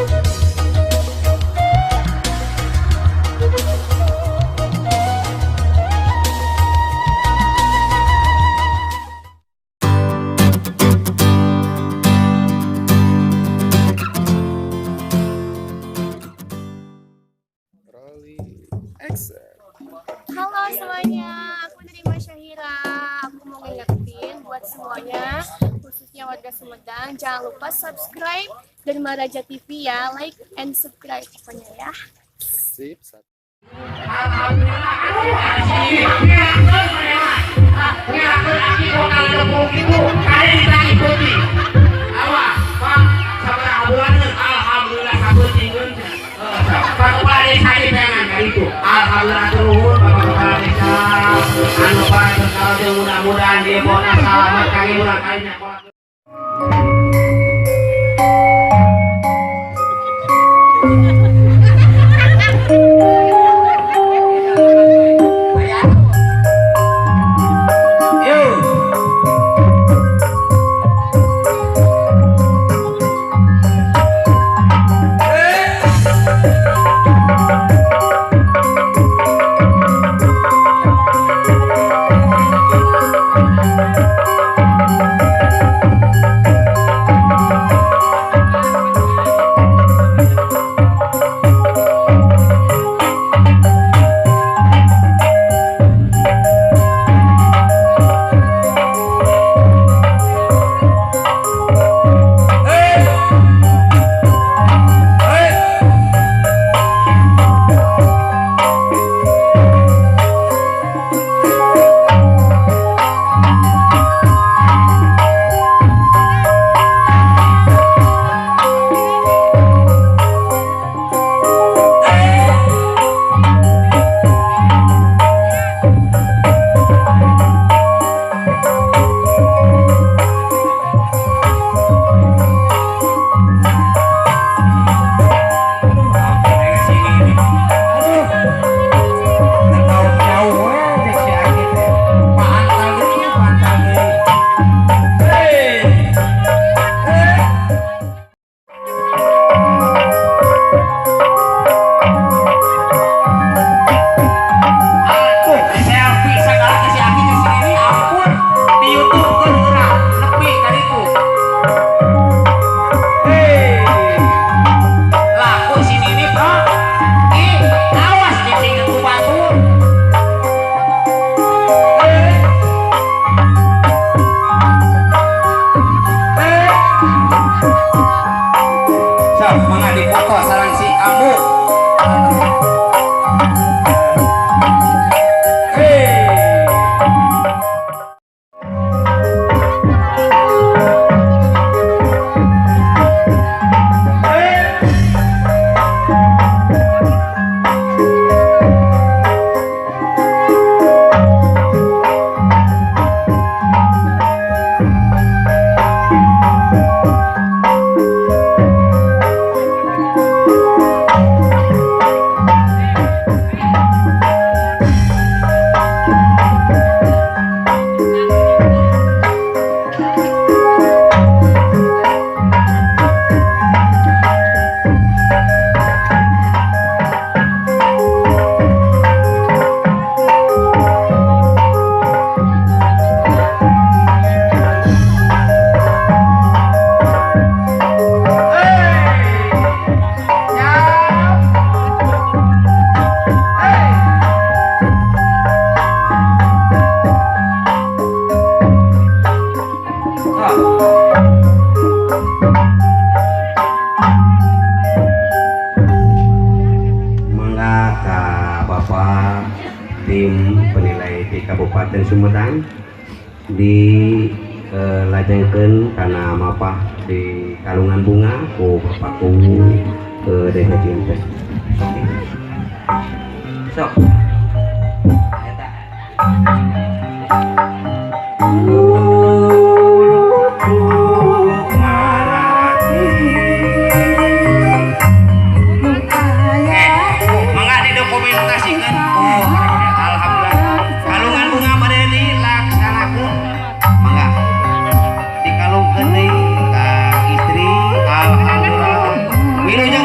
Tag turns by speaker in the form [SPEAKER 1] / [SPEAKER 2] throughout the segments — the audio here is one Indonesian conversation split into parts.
[SPEAKER 1] Halo semuanya, aku dari Masyahira. Aku mau ngingetin buat semuanya, khususnya warga Sumedang, jangan lupa subscribe Dharma Raja TV ya, like and subscribe pokoknya ya.
[SPEAKER 2] Sip.
[SPEAKER 3] Alhamdulillah turun Bapak Kepala Desa anu bae berkala mudah-mudahan dia bona selamat kali ulang kalinya. tim penilai di Kabupaten Sumedang dilajengkeun karena mapah di kalungan bunga ku Bapakku ke Desa Cimpes. Sok.
[SPEAKER 4] Wilujeng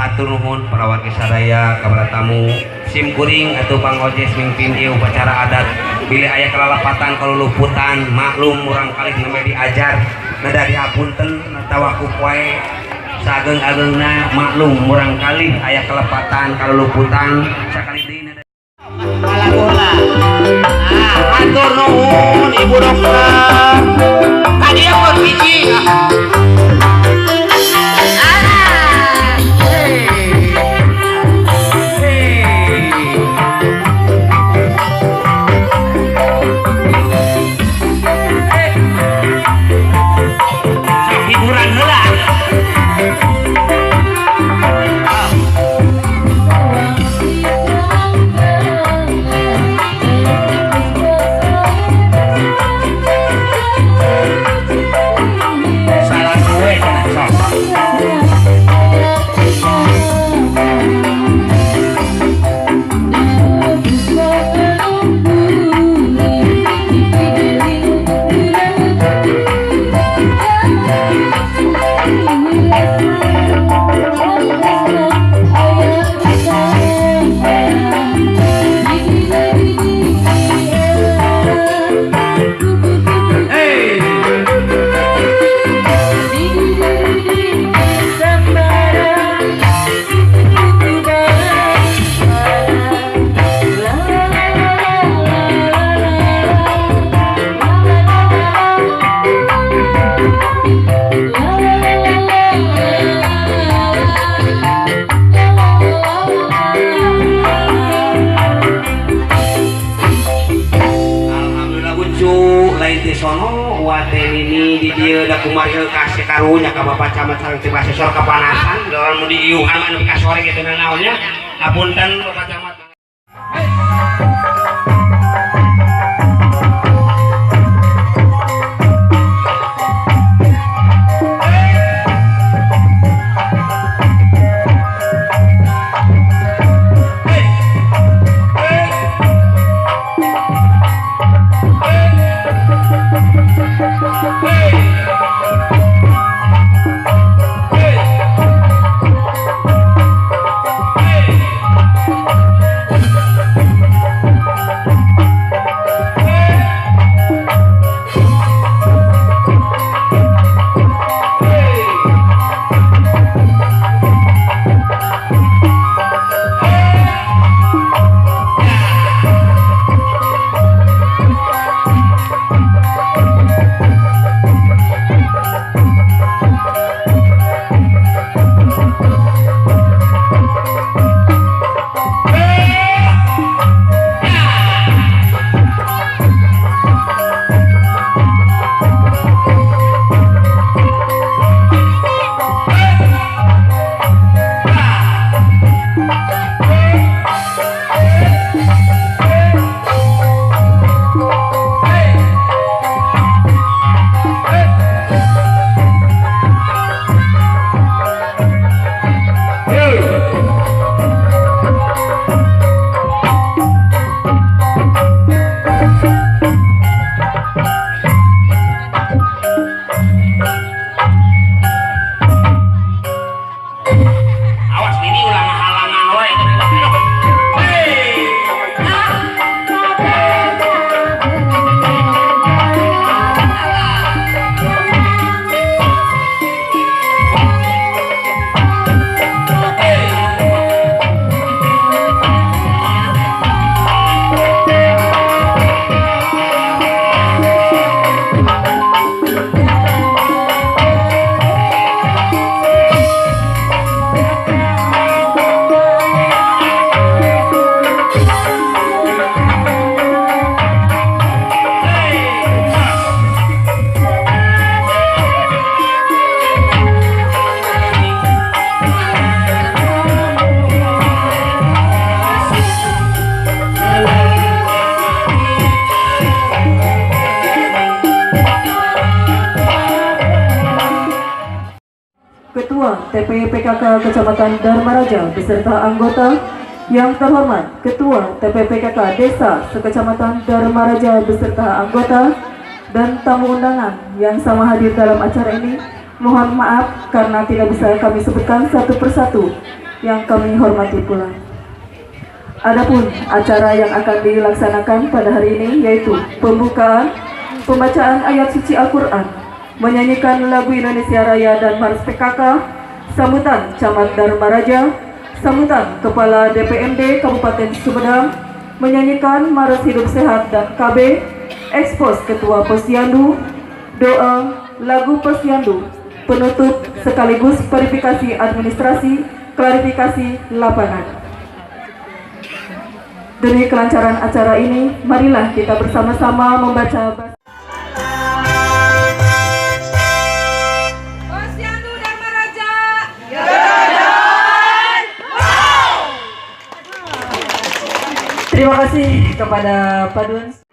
[SPEAKER 3] atur nuhun para wargi sadaya kabar tamu sim kuring atau pangojes mimpin ieu upacara adat bila aya kelalapatan kaluluputan maklum urang kali namanya diajar nada diapunten tawaku poe sageng-agengna maklum urang kali aya kelepatan kaluluputan sakali deui nada
[SPEAKER 2] bola. Atur nuhun Ibu Dokter. Tadi yang berbiji. Hiburan heula.
[SPEAKER 3] sono waten ini di dia da kumaha kasih karunya ka Bapak Camat sareng Tiba Sesor kapanasan dalam diiuhan anu ka sore kitu naonnya apunten Bapak Camat.
[SPEAKER 4] Ketua TPPKK Kecamatan Dharmaraja beserta anggota yang terhormat Ketua TPPKK Desa Sekecamatan Dharmaraja beserta anggota dan tamu undangan yang sama hadir dalam acara ini. Mohon maaf karena tidak bisa kami sebutkan satu persatu. yang kami hormati pula. Adapun acara yang akan dilaksanakan pada hari ini yaitu pembukaan, pembacaan ayat suci Al-Quran, menyanyikan lagu Indonesia Raya dan Mars PKK, sambutan Camat Dharmaraja, sambutan Kepala DPMD Kabupaten Sumedang, menyanyikan Maros Hidup Sehat dan KB, ekspos Ketua Posyandu, doa, lagu Posyandu, penutup sekaligus verifikasi administrasi, klarifikasi lapangan. Demi kelancaran acara ini, marilah kita bersama-sama membaca
[SPEAKER 5] Posyandu Dharmaraja.
[SPEAKER 4] Terima kasih kepada Paduan